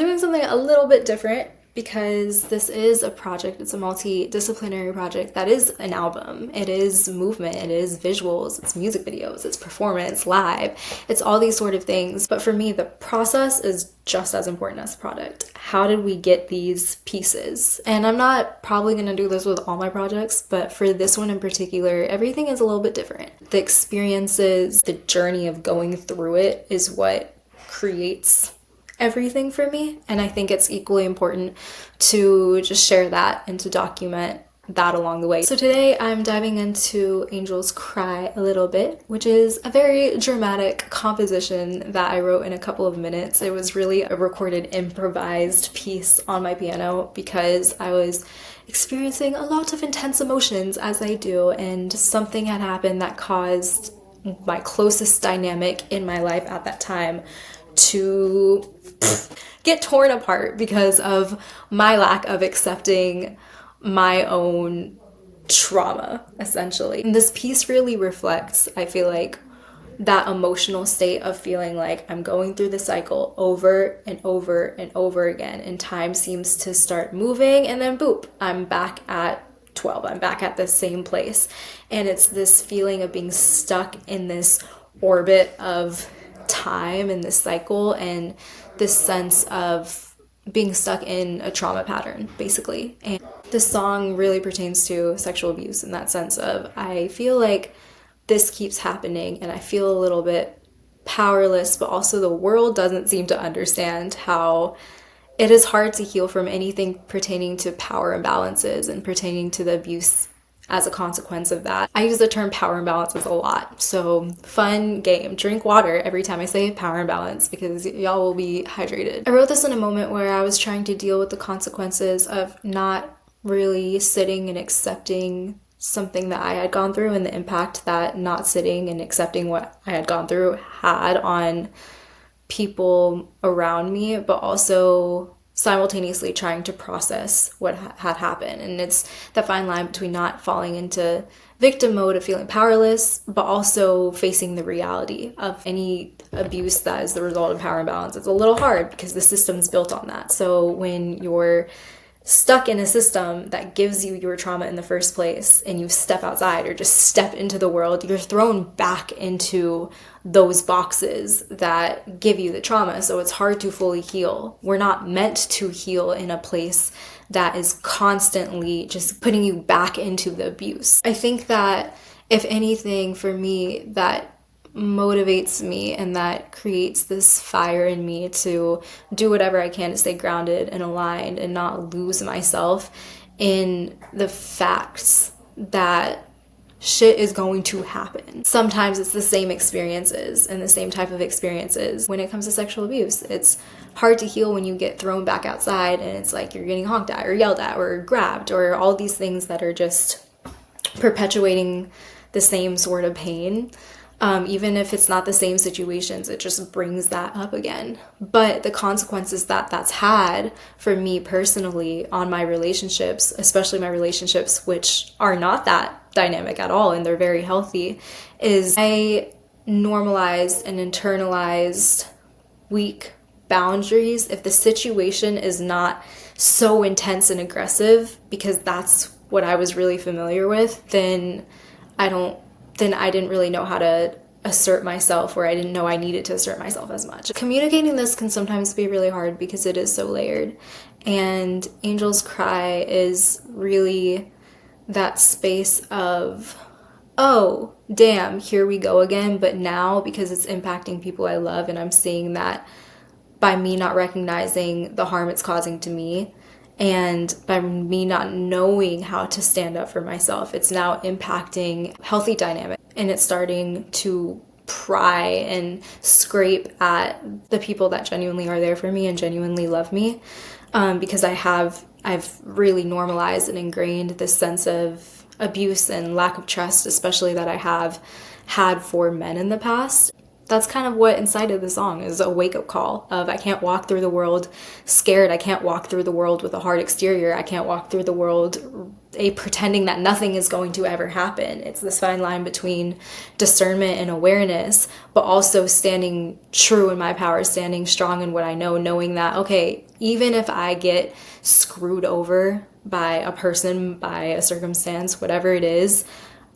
doing something a little bit different because this is a project, it's a multidisciplinary project that is an album. It is movement, it is visuals, it's music videos, it's performance, live, it's all these sort of things. But for me, the process is just as important as the product. How did we get these pieces? And I'm not probably gonna do this with all my projects, but for this one in particular, everything is a little bit different. The experiences, the journey of going through it is what creates everything for me, and I think it's equally important to just share that and to document that along the way. So today I'm diving into Angel's Cry a little bit, which is a very dramatic composition that I wrote in a couple of minutes. It was really a recorded improvised piece on my piano because I was experiencing a lot of intense emotions as I do, and something had happened that caused my closest dynamic in my life at that time to get torn apart because of my lack of accepting my own trauma, essentially. And this piece really reflects, I feel like, that emotional state of feeling like I'm going through the cycle over and over and over again, and time seems to start moving, and then boop, I'm back at 12. I'm back at the same place. And it's this feeling of being stuck in this orbit of time and this cycle, and this sense of being stuck in a trauma pattern, basically. And this song really pertains to sexual abuse in that sense of, I feel like this keeps happening and I feel a little bit powerless, but also the world doesn't seem to understand how it is hard to heal from anything pertaining to power imbalances and pertaining to the abuse as a consequence of that. I use the term power imbalances a lot, so fun game. Drink water every time I say power imbalance because y'all will be hydrated. I wrote this in a moment where I was trying to deal with the consequences of not really sitting and accepting something that I had gone through, and the impact that not sitting and accepting what I had gone through had on people around me, but also simultaneously trying to process what had happened. And it's that fine line between not falling into victim mode of feeling powerless, but also facing the reality of any abuse that is the result of power imbalance. It's a little hard because the system's built on that. So when you're stuck in a system that gives you your trauma in the first place and you step outside or just step into the world, you're thrown back into those boxes that give you the trauma. So it's hard to fully heal. We're not meant to heal in a place that is constantly just putting you back into the abuse. I think that if anything for me that motivates me and that creates this fire in me to do whatever I can to stay grounded and aligned and not lose myself in the facts that shit is going to happen. Sometimes it's the same experiences and the same type of experiences. When it comes to sexual abuse, it's hard to heal when you get thrown back outside and it's like you're getting honked at or yelled at or grabbed or all these things that are just perpetuating the same sort of pain. Even if it's not the same situations, it just brings that up again. But the consequences that that's had for me personally on my relationships, especially my relationships which are not that dynamic at all and they're very healthy, is I normalized and internalized weak boundaries. If the situation is not so intense and aggressive, because that's what I was really familiar with, then I didn't really know how to assert myself, or I didn't know I needed to assert myself as much. Communicating this can sometimes be really hard because it is so layered. And Angel's Cry is really that space of, oh, damn, here we go again. But now, because it's impacting people I love, and I'm seeing that by me not recognizing the harm it's causing to me, and by me not knowing how to stand up for myself, it's now impacting healthy dynamic, and it's starting to pry and scrape at the people that genuinely are there for me and genuinely love me, because I've really normalized and ingrained this sense of abuse and lack of trust, especially that I have had for men in the past. That's kind of what inside of the song is, a wake-up call of I can't walk through the world scared. I can't walk through the world with a hard exterior. I can't walk through the world pretending that nothing is going to ever happen. It's this fine line between discernment and awareness, but also standing true in my power, standing strong in what I know, knowing that, okay, even if I get screwed over by a person, by a circumstance, whatever it is,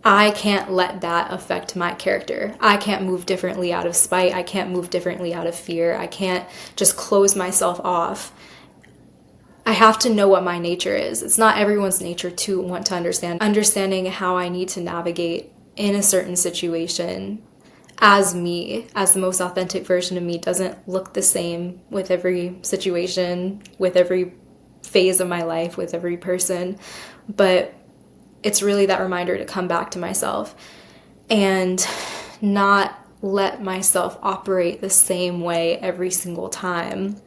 I can't let that affect my character. I can't move differently out of spite. I can't move differently out of fear. I can't just close myself off. I have to know what my nature is. It's not everyone's nature to want to understand. Understanding how I need to navigate in a certain situation as me, as the most authentic version of me, doesn't look the same with every situation, with every phase of my life, with every person. But it's really that reminder to come back to myself and not let myself operate the same way every single time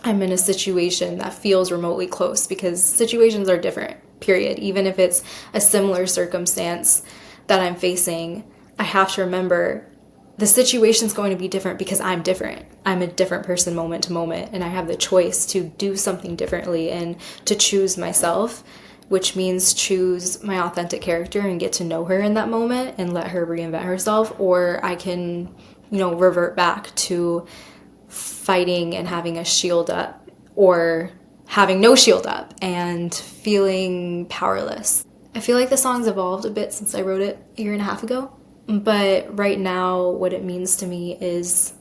I'm in a situation that feels remotely close, because situations are different, period. Even if it's a similar circumstance that I'm facing, I have to remember the situation's going to be different because I'm different. I'm a different person moment to moment, and I have the choice to do something differently and to choose myself, which means choose my authentic character and get to know her in that moment and let her reinvent herself. Or I can, revert back to fighting and having a shield up, or having no shield up and feeling powerless. I feel like the song's evolved a bit since I wrote it a year and a half ago, but right now what it means to me is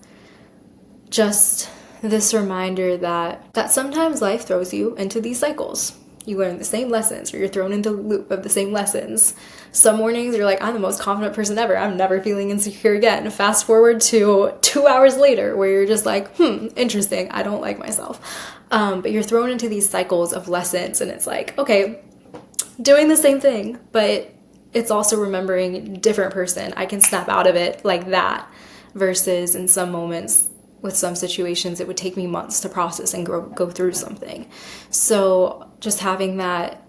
just this reminder that sometimes life throws you into these cycles. You learn the same lessons, or you're thrown into the loop of the same lessons. Some mornings you're like, I'm the most confident person ever. I'm never feeling insecure again. Fast forward to 2 hours later where you're just like, interesting. I don't like myself. But you're thrown into these cycles of lessons, and it's like, okay, doing the same thing, but it's also remembering different person. I can snap out of it like that, versus in some moments with some situations it would take me months to process and go through something. So just having that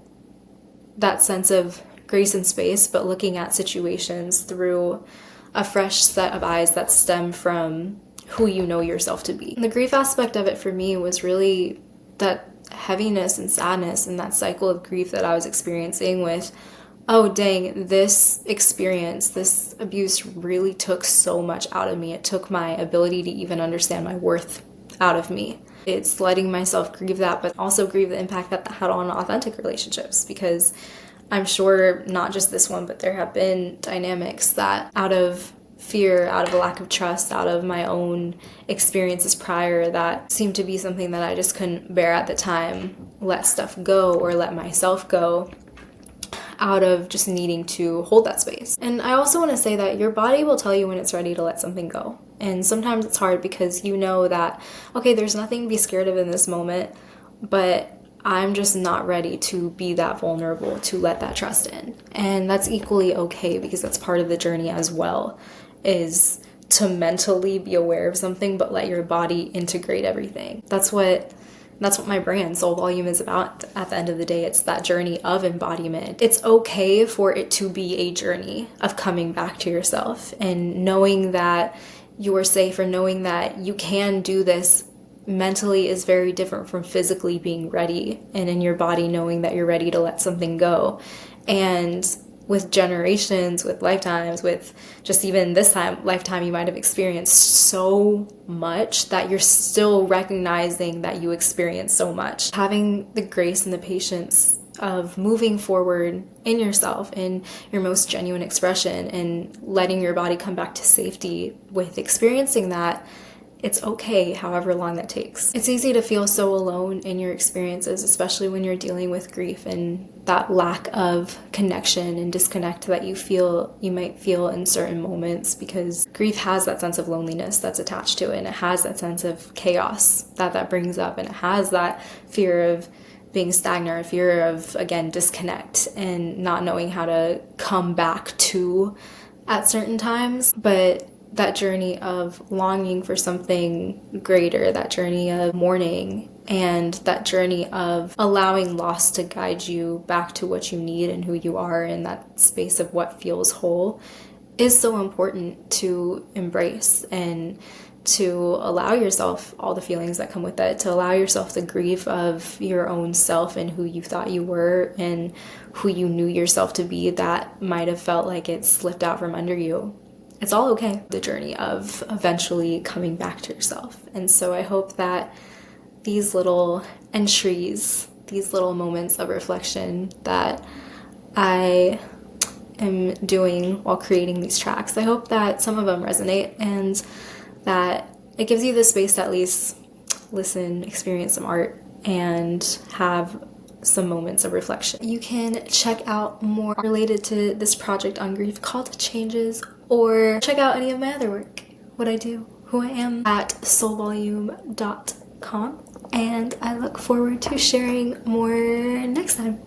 sense of grace and space, but looking at situations through a fresh set of eyes that stem from who you know yourself to be. And the grief aspect of it for me was really that heaviness and sadness and that cycle of grief that I was experiencing with, oh dang, this experience, this abuse really took so much out of me. It took my ability to even understand my worth out of me. It's letting myself grieve that, but also grieve the impact that had on authentic relationships, because I'm sure not just this one, but there have been dynamics that out of fear, out of a lack of trust, out of my own experiences prior, that seemed to be something that I just couldn't bear at the time, let stuff go or let myself go, out of just needing to hold that space. And I also want to say that your body will tell you when it's ready to let something go. And sometimes it's hard because you know that, okay, there's nothing to be scared of in this moment, but I'm just not ready to be that vulnerable to let that trust in. And that's equally okay, because that's part of the journey as well, is to mentally be aware of something, but let your body integrate everything. That's what my brand, Soul Volume, is about at the end of the day. It's that journey of embodiment. It's okay for it to be a journey of coming back to yourself and knowing that you're safe, or knowing that you can do this mentally is very different from physically being ready, and in your body knowing that you're ready to let something go. And with generations, with lifetimes, with just even this lifetime, you might have experienced so much that you're still recognizing that you experienced so much. Having the grace and the patience of moving forward in yourself, in your most genuine expression, and letting your body come back to safety with experiencing that, it's okay however long that takes. It's easy to feel so alone in your experiences, especially when you're dealing with grief and that lack of connection and disconnect that you might feel in certain moments, because grief has that sense of loneliness that's attached to it, and it has that sense of chaos that brings up, and it has that fear of being stagnant, or fear of, again, disconnect and not knowing how to come back to at certain times. But that journey of longing for something greater, that journey of mourning, and that journey of allowing loss to guide you back to what you need and who you are in that space of what feels whole, is so important to embrace and to allow yourself all the feelings that come with it, to allow yourself the grief of your own self and who you thought you were and who you knew yourself to be that might have felt like it slipped out from under you. It's all okay. The journey of eventually coming back to yourself. And so I hope that these little entries, these little moments of reflection that I am doing while creating these tracks, I hope that some of them resonate and that it gives you the space to at least listen, experience some art, and have some moments of reflection. You can check out more related to this project on Grief Called Changes, or check out any of my other work, what I do, who I am, at soulvolume.com. And I look forward to sharing more next time.